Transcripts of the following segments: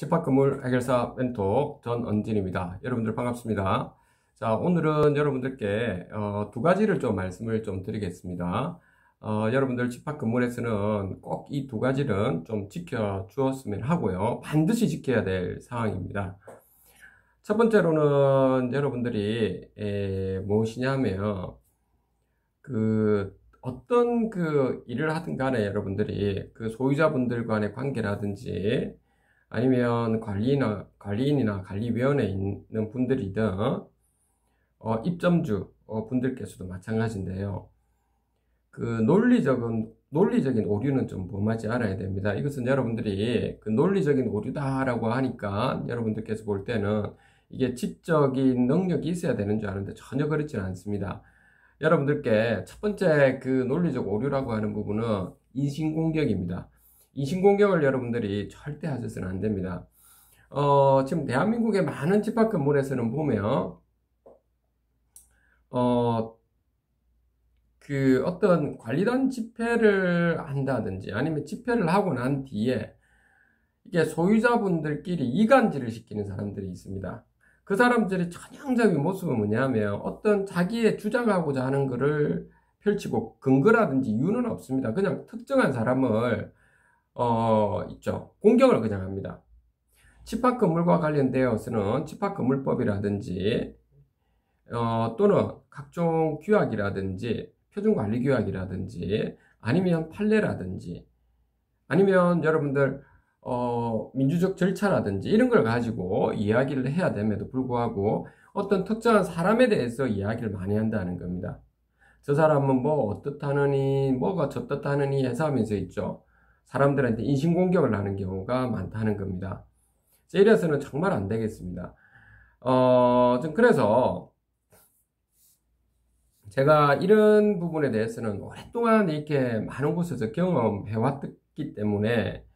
집합건물 해결사 멘토 전언진입니다. 여러분들 반갑습니다. 자, 오늘은 여러분들께 두 가지를 좀 말씀을 좀 드리겠습니다. 여러분들 집합건물에서는 꼭 이 두 가지는 좀 지켜 주었으면 하고요. 반드시 지켜야 될 사항입니다. 첫 번째로는 여러분들이 무엇이냐면 어떤 일을 하든 간에 여러분들이 소유자분들 간의 관계라든지 아니면 관리인이나 관리위원회에 있는 분들이든 입점주 분들께서도 마찬가지인데요. 논리적인 오류는 좀 범하지 않아야 됩니다. 이것은 여러분들이 논리적인 오류다라고 하니까 여러분들께서 볼 때는 이게 지적인 능력이 있어야 되는 줄 아는데 전혀 그렇지는 않습니다. 여러분들께 첫 번째 논리적 오류라고 하는 부분은 인신공격입니다. 인신공격을 여러분들이 절대 하셔서는 안 됩니다. 지금 대한민국의 많은 집합건물에서는 보면, 어떤 관리단 집회를 한다든지 아니면 집회를 하고 난 뒤에 이게 소유자분들끼리 이간질을 시키는 사람들이 있습니다. 그 사람들의 전형적인 모습은 뭐냐면 어떤 자기의 주장하고자 하는 것을 펼치고 근거라든지 이유는 없습니다. 그냥 특정한 사람을 공격을 그냥 합니다. 집합건물과 관련되어서는 집합건물법이라든지 또는 각종 규약이라든지 표준관리규약이라든지 아니면 판례라든지 아니면 여러분들 민주적 절차라든지 이런 걸 가지고 이야기를 해야 됨에도 불구하고 어떤 특정한 사람에 대해서 이야기를 많이 한다는 겁니다. 저 사람은 뭐 어떻다느니 뭐가 저떻다느니 해서 하면서 있죠. 사람들한테 인신공격을 하는 경우가 많다는 겁니다. 이래서는 정말 안 되겠습니다. 그래서 제가 이런 부분에 대해서는 오랫동안 이렇게 많은 곳에서 경험해 왔기 때문에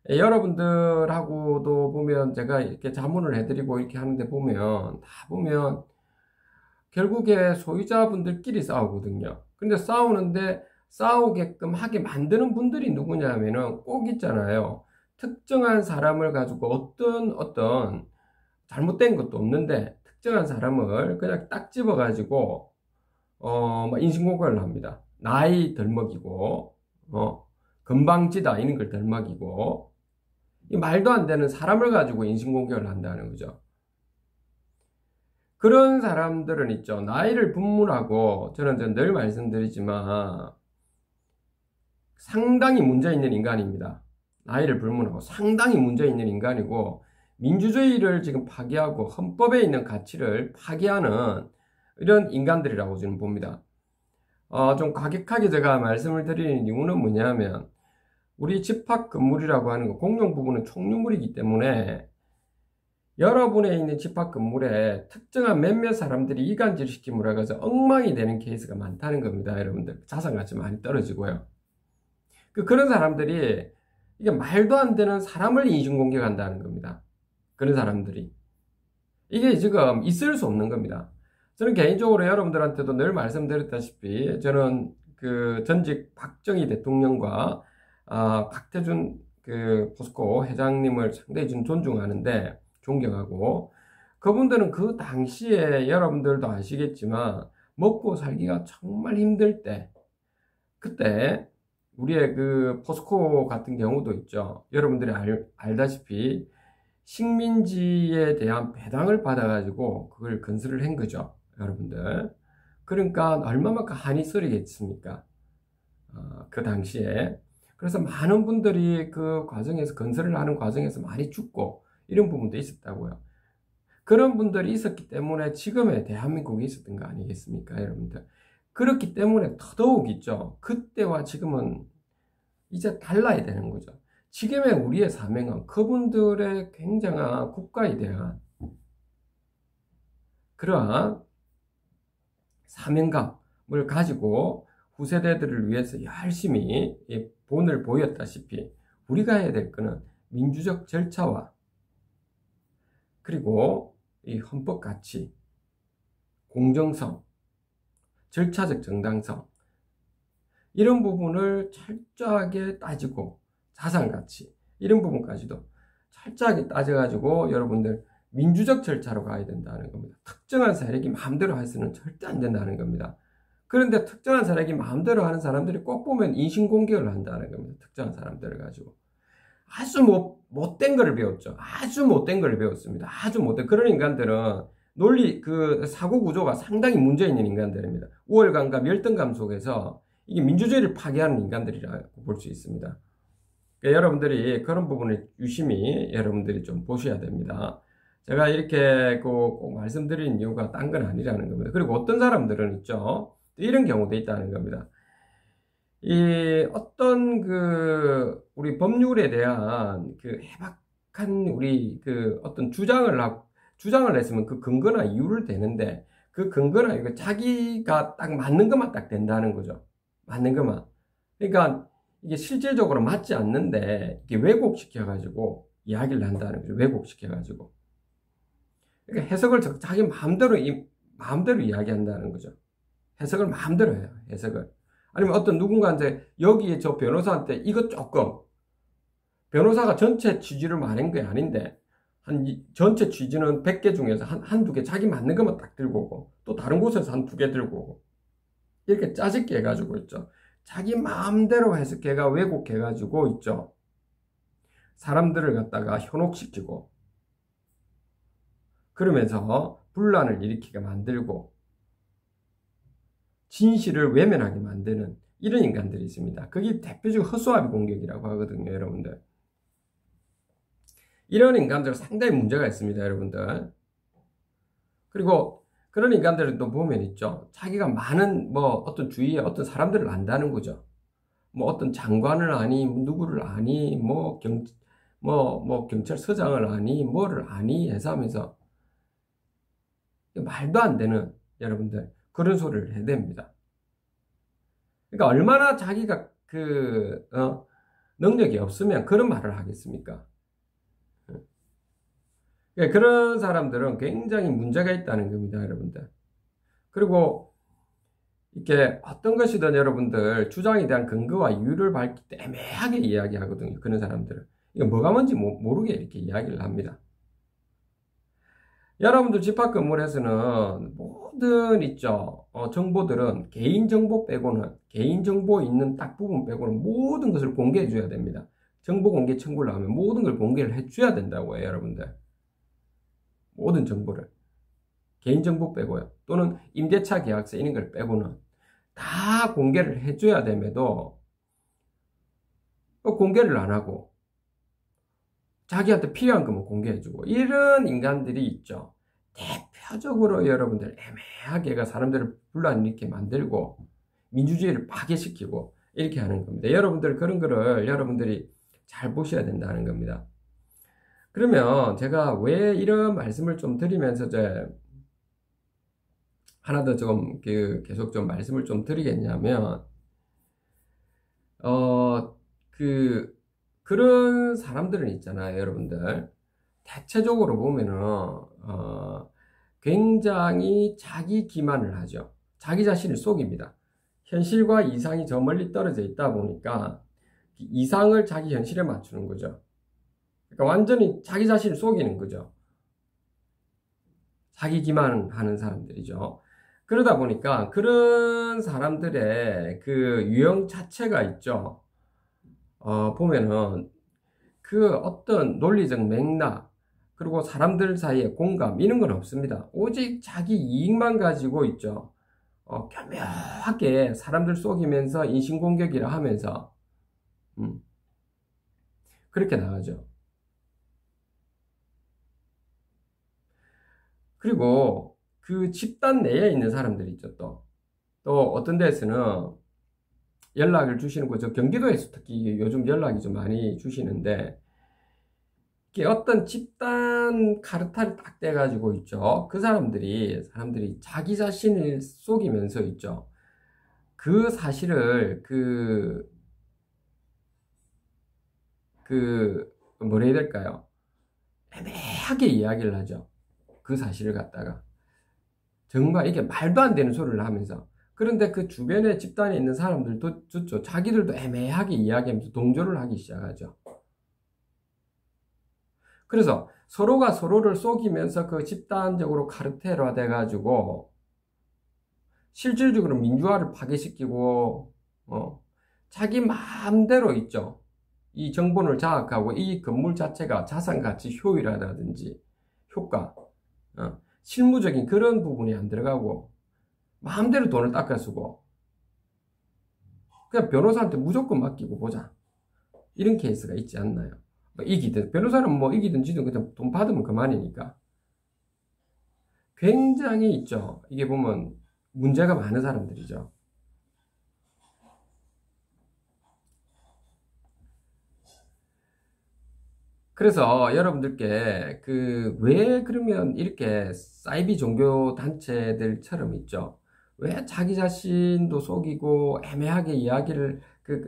여러분들하고도 보면 제가 이렇게 자문을 해드리고 이렇게 하는데 보면 결국에 소유자분들끼리 싸우거든요. 근데 싸우는데 싸우게끔 하게 만드는 분들이 누구냐면은 꼭 있잖아요. 특정한 사람을 가지고 어떤 잘못된 것도 없는데 특정한 사람을 그냥 딱 집어 가지고 인신공격을 합니다. 나이 덜 먹이고 건방지다 이런 걸 덜 먹이고 이 말도 안 되는 사람을 가지고 인신공격을 한다는 거죠. 그런 사람들은 있죠. 나이를 분문하고 저는 늘 말씀드리지만 상당히 문제 있는 인간입니다. 나이를 불문하고 상당히 문제 있는 인간이고 민주주의를 지금 파괴하고 헌법에 있는 가치를 파괴하는 이런 인간들이라고 저는 봅니다. 좀 과격하게 제가 말씀을 드리는 이유는 뭐냐면 우리 집합 건물이라고 하는 거 공용 부분은 총유물이기 때문에 여러분의 있는 집합 건물에 특정한 몇몇 사람들이 이간질 시킴으로 해서 엉망이 되는 케이스가 많다는 겁니다. 여러분들 자산가치 많이 떨어지고요. 그런 사람들이 이게 말도 안 되는 사람을 인신공격한다는 겁니다. 그런 사람들이 이게 지금 있을 수 없는 겁니다. 저는 개인적으로 여러분들한테도 늘 말씀드렸다시피 저는 전직 박정희 대통령과 박태준 포스코 회장님을 상당히 좀 존중하는데 존경하고 그분들은 그 당시에 여러분들도 아시겠지만 먹고 살기가 정말 힘들 때 그때 우리의 포스코 같은 경우도 있죠. 여러분들이 알다시피 식민지에 대한 배당을 받아가지고 그걸 건설을 한 거죠. 여러분들. 그러니까 얼마만큼 한이 쓰리겠습니까? 그 당시에. 그래서 많은 분들이 그 과정에서 건설을 하는 과정에서 많이 죽고 이런 부분도 있었다고요. 그런 분들이 있었기 때문에 지금의 대한민국이 있었던 거 아니겠습니까? 여러분들. 그렇기 때문에 더더욱 있죠. 그때와 지금은 이제 달라야 되는 거죠. 지금의 우리의 사명은 그분들의 굉장한 국가에 대한 그러한 사명감을 가지고 후세대들을 위해서 열심히 본을 보였다시피 우리가 해야 될 것은 민주적 절차와 그리고 이 헌법 가치, 공정성, 절차적 정당성 이런 부분을 철저하게 따지고 자산가치 이런 부분까지도 철저하게 따져가지고 여러분들 민주적 절차로 가야 된다는 겁니다. 특정한 세력이 마음대로 해서는 절대 안 된다는 겁니다. 그런데 특정한 세력이 마음대로 하는 사람들이 꼭 보면 인신공격을 한다는 겁니다. 특정한 사람들을 가지고. 아주 못된 거를 배웠죠. 아주 못된 거를 배웠습니다. 아주 못된. 그런 인간들은 논리, 사고 구조가 상당히 문제 있는 인간들입니다. 우월감과 멸등감 속에서 이게 민주주의를 파괴하는 인간들이라고 볼 수 있습니다. 그러니까 여러분들이 그런 부분을 유심히 여러분들이 좀 보셔야 됩니다. 제가 이렇게 꼭 말씀드리는 이유가 딴 건 아니라는 겁니다. 그리고 어떤 사람들은 있죠. 이런 경우도 있다는 겁니다. 어떤 우리 법률에 대한 해박한 어떤 주장을 했으면 그 근거나 이유를 대는데 그 근거나 이거 자기가 딱 맞는 것만 딱 된다는 거죠. 맞는 것만. 그러니까 이게 실질적으로 맞지 않는데 이게 왜곡시켜가지고 이야기를 한다는 거죠. 왜곡시켜가지고. 그러니까 해석을 자기 마음대로 이야기한다는 거죠. 해석을 마음대로 해요. 해석을. 아니면 어떤 누군가한테 여기에 저 변호사한테 이것 조금 변호사가 전체 취지를 말한 게 아닌데 전체 취지는 100개 중에서 한두 개 자기 맞는 것만 딱 들고 오고 또 다른 곳에서 한 2개 들고 오고 이렇게 짜집게 해가지고 있죠. 자기 마음대로 해석해가 왜곡해가지고 있죠. 사람들을 갖다가 현혹시키고 그러면서 분란을 일으키게 만들고 진실을 외면하게 만드는 이런 인간들이 있습니다. 그게 대표적 허수아비 공격이라고 하거든요, 여러분들. 이런 인간들은 상당히 문제가 있습니다, 여러분들. 그리고 그런 인간들은 또 보면 있죠. 자기가 많은 어떤 주위에 어떤 사람들을 안다는 거죠. 어떤 장관을 아니, 누구를 아니, 경찰서장을 아니, 뭐를 아니 해서 하면서 말도 안 되는 여러분들 그런 소리를 해댑니다. 그러니까 얼마나 자기가 능력이 없으면 그런 말을 하겠습니까? 그런 사람들은 굉장히 문제가 있다는 겁니다, 여러분들. 그리고 이렇게 어떤 것이든 여러분들 주장에 대한 근거와 이유를 밝힐 때 애매하게 이야기하거든요. 그런 사람들은. 이거 뭐가 뭔지 모르게 이렇게 이야기를 합니다. 여러분들 집합건물에서는 모든 정보들은 개인정보 빼고는 개인정보 있는 딱 부분 빼고는 모든 것을 공개해 줘야 됩니다. 정보 공개 청구를 하면 모든 걸 공개를 해 줘야 된다고 해요, 여러분들. 모든 정보를. 개인정보 빼고요. 또는 임대차 계약서 이런 걸 빼고는 다 공개를 해 줘야 됨에도 공개를 안 하고 자기한테 필요한 것만 공개해주고 이런 인간들이 있죠. 대표적으로 여러분들 애매하게 사람들을 분란 이렇게 만들고 민주주의를 파괴시키고 이렇게 하는 겁니다. 여러분들 그런 거를 여러분들이 잘 보셔야 된다는 겁니다. 그러면 제가 왜 이런 말씀을 좀 드리면서 하나 더 좀 계속 좀 말씀을 좀 드리겠냐면 그런 사람들은 있잖아요, 여러분들. 대체적으로 보면은, 굉장히 자기 기만을 하죠. 자기 자신을 속입니다. 현실과 이상이 저 멀리 떨어져 있다 보니까, 이상을 자기 현실에 맞추는 거죠. 그러니까 완전히 자기 자신을 속이는 거죠. 자기 기만하는 사람들이죠. 그러다 보니까, 그런 사람들의 유형 자체가 있죠. 보면은 어떤 논리적 맥락 그리고 사람들 사이의 공감 이런 건 없습니다. 오직 자기 이익만 가지고 있죠. 교묘하게 사람들 속이면서 인신공격이라 하면서 그렇게 나가죠. 그리고 그 집단 내에 있는 사람들이 있죠. 또 어떤 데서는 연락을 주시는 거죠. 경기도에서 특히 요즘 연락이 좀 많이 주시는데, 이게 어떤 집단 카르텔을 딱 떼가지고 있죠. 그 사람들이 자기 자신을 속이면서 있죠. 그 사실을, 뭐라 해야 될까요? 애매하게 이야기를 하죠. 그 사실을 갖다가. 정말 이게 말도 안 되는 소리를 하면서. 그런데 그 주변에 집단에 있는 사람들도 좋죠. 자기들도 애매하게 이야기하면서 동조를 하기 시작하죠. 그래서 서로가 서로를 속이면서 그 집단적으로 카르텔화 돼가지고 실질적으로 민주화를 파괴시키고 자기 마음대로 있죠. 이 정본을 장악하고 이 건물 자체가 자산가치 효율화라든지 효과, 실무적인 그런 부분이 안 들어가고 마음대로 돈을 닦아 쓰고 그냥 변호사한테 무조건 맡기고 보자. 이런 케이스가 있지 않나요? 뭐 이기든 변호사는 뭐 이기든 지든 그냥 돈 받으면 그만이니까. 굉장히 있죠. 이게 보면 문제가 많은 사람들이죠. 그래서 여러분들께 왜 그러면 이렇게 사이비 종교 단체들처럼 있죠. 왜 자기 자신도 속이고 애매하게 이야기를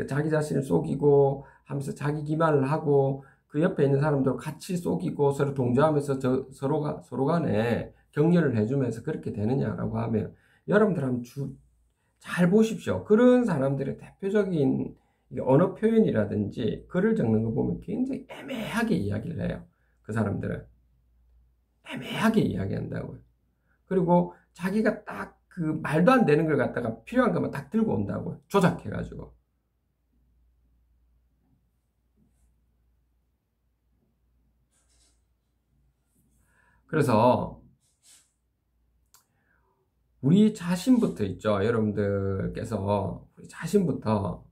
자기 자신을 속이고 하면서 자기 기만을 하고 그 옆에 있는 사람들 같이 속이고 서로 동조하면서 서로 간에 격려를 해주면서 그렇게 되느냐라고 하면 여러분들 한번 잘 보십시오. 그런 사람들의 대표적인 언어 표현이라든지 글을 적는 거 보면 굉장히 애매하게 이야기를 해요. 그 사람들은 애매하게 이야기한다고요. 그리고 자기가 딱 그 말도 안 되는 걸 갖다가 필요한 것만 딱 들고 온다고요. 조작해가지고. 그래서 우리 자신부터 있죠. 여러분들께서 우리 자신부터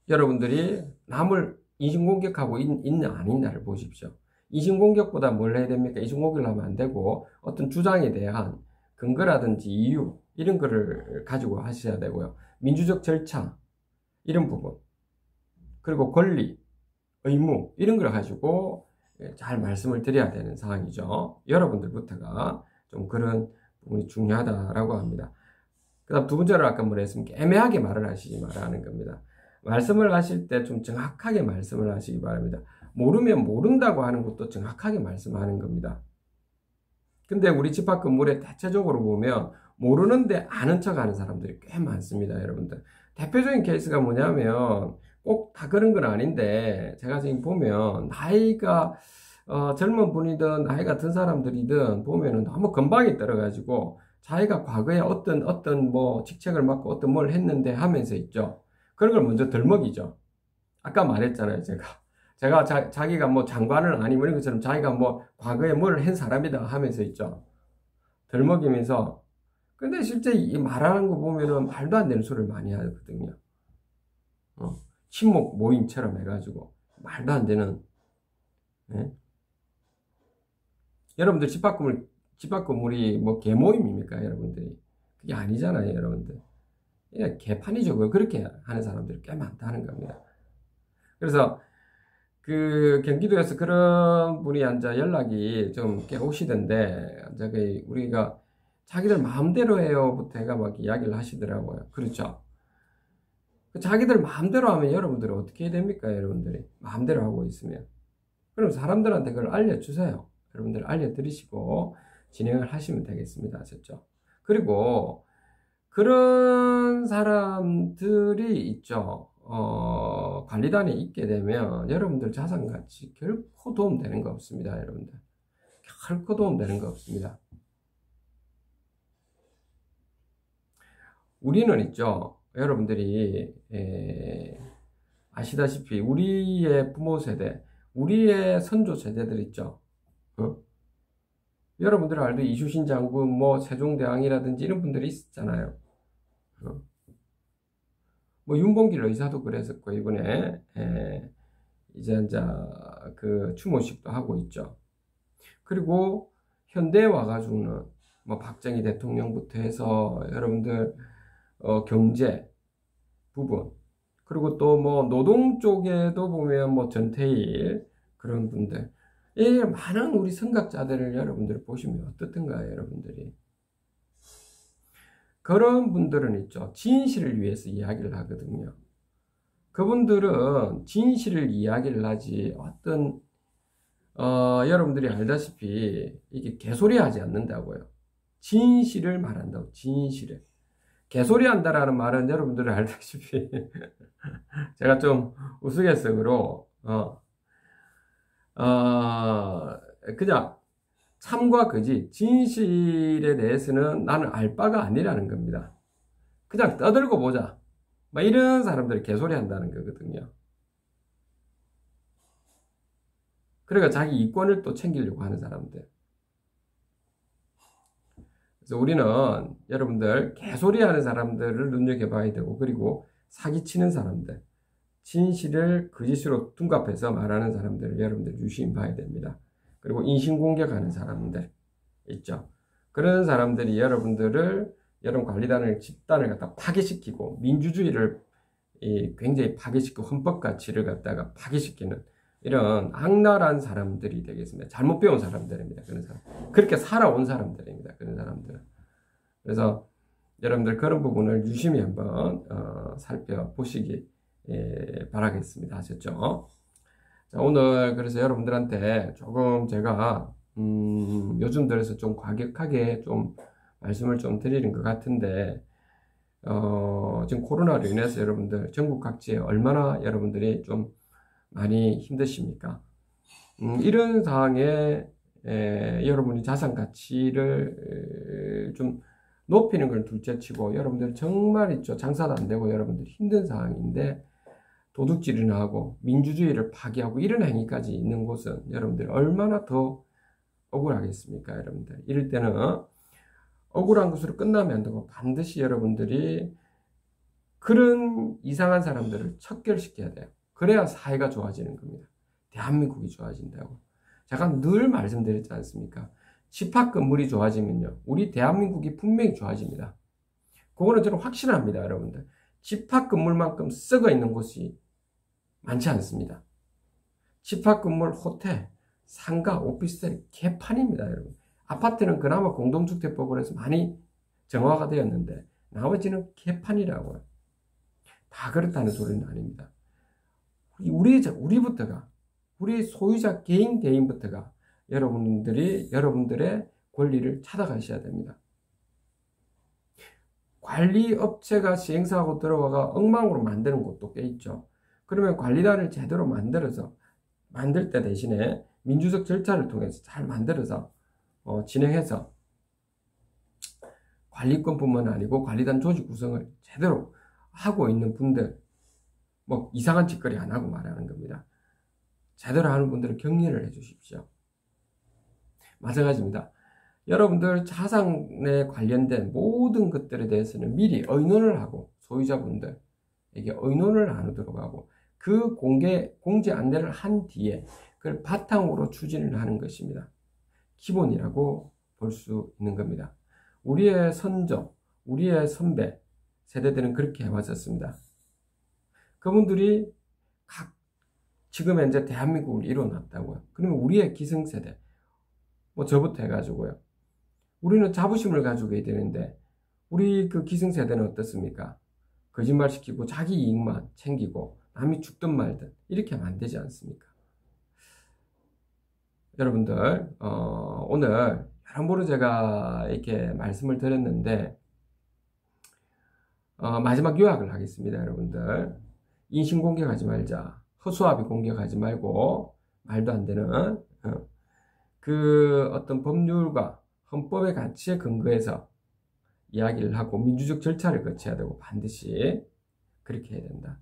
여러분들이 남을 인신공격하고 있냐 안 있냐를 보십시오. 인신공격보다 뭘 해야 됩니까? 인신공격을 하면 안 되고 어떤 주장에 대한 근거라든지 이유 이런 거를 가지고 하셔야 되고요. 민주적 절차 이런 부분 그리고 권리, 의무 이런 걸 가지고 잘 말씀을 드려야 되는 상황이죠. 여러분들부터가 좀 그런 부분이 중요하다라고 합니다. 그 다음 두 번째로 아까 뭐라 했습니까? 애매하게 말을 하시지 말라는 겁니다. 말씀을 하실 때 좀 정확하게 말씀을 하시기 바랍니다. 모르면 모른다고 하는 것도 정확하게 말씀하는 겁니다. 근데 우리 집합 건물에 대체적으로 보면 모르는데 아는 척 하는 사람들이 꽤 많습니다, 여러분들. 대표적인 케이스가 뭐냐면 꼭 다 그런 건 아닌데 제가 지금 보면 나이가 젊은 분이든 나이가 든 사람들이든 보면은 너무 건방이 떨어가지고 자기가 과거에 어떤 뭐 직책을 맡고 어떤 뭘 했는데 하면서 있죠. 그런 걸 먼저 덜먹이죠. 아까 말했잖아요, 제가 자기가 뭐 장관을 아니면 이런 것처럼 자기가 뭐 과거에 뭘 한 사람이다 하면서 있죠. 덜먹이면서. 근데 실제 이 말하는 거 보면은 말도 안 되는 소리를 많이 하거든요. 친목 모임처럼 해가지고 말도 안 되는. 예? 여러분들 집 밖건물이 뭐 개모임입니까, 여러분들이? 그게 아니잖아요, 여러분들. 그냥 개판이죠. 그렇게 하는 사람들이 꽤 많다는 겁니다. 그래서 그 경기도에서 그런 분이 앉아 연락이 좀 꽤 오시던데, 우리가 자기들 마음대로 해요부터 해가 막 이야기를 하시더라고요. 그렇죠. 자기들 마음대로 하면 여러분들은 어떻게 해야 됩니까, 여러분들이? 마음대로 하고 있으면. 그럼 사람들한테 그걸 알려주세요. 여러분들 알려드리시고 진행을 하시면 되겠습니다. 아셨죠? 그리고 그런 사람들이 있죠. 관리단에 있게 되면 여러분들 자산가치 결코 도움되는 거 없습니다. 여러분들. 결코 도움되는 거 없습니다. 우리는 있죠. 여러분들이 아시다시피 우리의 부모 세대, 우리의 선조 세대들 있죠. 여러분들 알도 이순신 장군, 뭐 세종대왕이라든지 이런 분들이 있었잖아요. 뭐 윤봉길 의사도 그랬었고 이번에 이제 그 추모식도 하고 있죠. 그리고 현대에 와가지고는 뭐 박정희 대통령부터 해서 여러분들 경제 부분 그리고 또 뭐 노동 쪽에도 보면 뭐 전태일 그런 분들 이 많은 우리 선각자들을 여러분들 보시면 어떻든가요, 여러분들이? 그런 분들은 있죠. 진실을 위해서 이야기를 하거든요. 그분들은 진실을 이야기를 하지 여러분들이 알다시피 이게 개소리 하지 않는다고요. 진실을 말한다고, 진실을. 개소리 한다라는 말은 여러분들이 알다시피 제가 좀 우스갯소리로 그냥 참과 거짓, 진실에 대해서는 나는 알 바가 아니라는 겁니다. 그냥 떠들고 보자. 막 이런 사람들이 개소리 한다는 거거든요. 그러니까 자기 이권을 또 챙기려고 하는 사람들. 그래서 우리는 여러분들 개소리 하는 사람들을 눈여겨봐야 되고, 그리고 사기치는 사람들, 진실을 거짓으로 둔갑해서 말하는 사람들을 여러분들 유심히 봐야 됩니다. 그리고 인신공격하는 사람들 있죠. 그런 사람들이 여러분 관리단을, 집단을 갖다 파괴시키고, 민주주의를 굉장히 파괴시키고, 헌법 가치를 갖다가 파괴시키는 이런 악랄한 사람들이 되겠습니다. 잘못 배운 사람들입니다. 그런 사람. 그렇게 살아온 사람들입니다. 그런 사람들은. 그래서 여러분들 그런 부분을 유심히 한번 살펴보시기 바라겠습니다. 아셨죠? 자, 오늘 그래서 여러분들한테 조금 제가 요즘 들어서 좀 과격하게 좀 말씀을 좀 드리는 것 같은데, 지금 코로나로 인해서 여러분들 전국 각지에 얼마나 여러분들이 좀 많이 힘드십니까? 이런 상황에 여러분이 자산 가치를 좀 높이는 걸 둘째치고, 여러분들 정말 있죠, 장사도 안 되고 여러분들 힘든 상황인데 도둑질이나 하고 민주주의를 파괴하고 이런 행위까지 있는 곳은 여러분들 얼마나 더 억울하겠습니까? 여러분들 이럴 때는 억울한 것으로 끝나면 안 되고, 반드시 여러분들이 그런 이상한 사람들을 척결시켜야 돼요. 그래야 사회가 좋아지는 겁니다. 대한민국이 좋아진다고. 제가 늘 말씀드렸지 않습니까? 집합 건물이 좋아지면요, 우리 대한민국이 분명히 좋아집니다. 그거는 저는 확신합니다. 여러분들 집합 건물만큼 썩어 있는 곳이 많지 않습니다. 집합 건물, 호텔, 상가, 오피스텔 개판입니다. 여러분, 아파트는 그나마 공동주택법으로 해서 많이 정화가 되었는데 나머지는 개판이라고요. 다 그렇다는 소리는 아닙니다. 우리부터가, 우리 소유자 개인부터가 여러분들의 권리를 찾아가셔야 됩니다. 관리업체가 시행사하고 들어가가 엉망으로 만드는 곳도 꽤 있죠. 그러면 관리단을 제대로 만들 때 대신에 민주적 절차를 통해서 잘 만들어서 진행해서, 관리권뿐만 아니고 관리단 조직 구성을 제대로 하고 있는 분들, 뭐 이상한 짓거리 안 하고 말하는 겁니다. 제대로 하는 분들은 격려를 해 주십시오. 마찬가지입니다. 여러분들 자산에 관련된 모든 것들에 대해서는 미리 의논을 하고, 소유자분들에게 의논을 나누도록 하고, 그 공지 안내를 한 뒤에 그걸 바탕으로 추진을 하는 것입니다. 기본이라고 볼 수 있는 겁니다. 우리의 선조, 우리의 선배 세대들은 그렇게 해왔었습니다. 그분들이 지금 현재 대한민국을 이뤄놨다고요. 그러면 우리의 기성세대, 뭐 저부터 해가지고요, 우리는 자부심을 가지고 해야 되는데, 우리 그 기성세대는 어떻습니까? 거짓말 시키고 자기 이익만 챙기고 남이 죽든 말든 이렇게 하면 안 되지 않습니까? 여러분들 오늘 여러모로 제가 이렇게 말씀을 드렸는데, 마지막 요약을 하겠습니다. 여러분들, 인신공격하지 말자, 허수아비 공격하지 말고, 말도 안 되는 그 어떤 법률과 헌법의 가치에 근거해서 이야기를 하고 민주적 절차를 거쳐야 되고, 반드시 그렇게 해야 된다.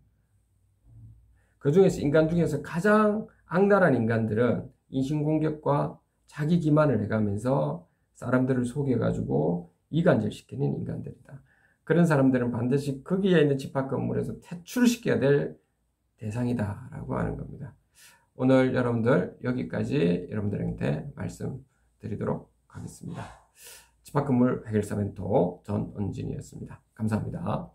그 중에서 인간 중에서 가장 악랄한 인간들은 인신공격과 자기 기만을 해가면서 사람들을 속여가지고 이간질시키는 인간들이다. 그런 사람들은 반드시 거기에 있는 집합 건물에서 퇴출시켜야 될 대상이다 라고 하는 겁니다. 오늘 여러분들 여기까지 여러분들한테 말씀드리도록 하겠습니다. 집합 건물 해결사 멘토 전은진이었습니다. 감사합니다.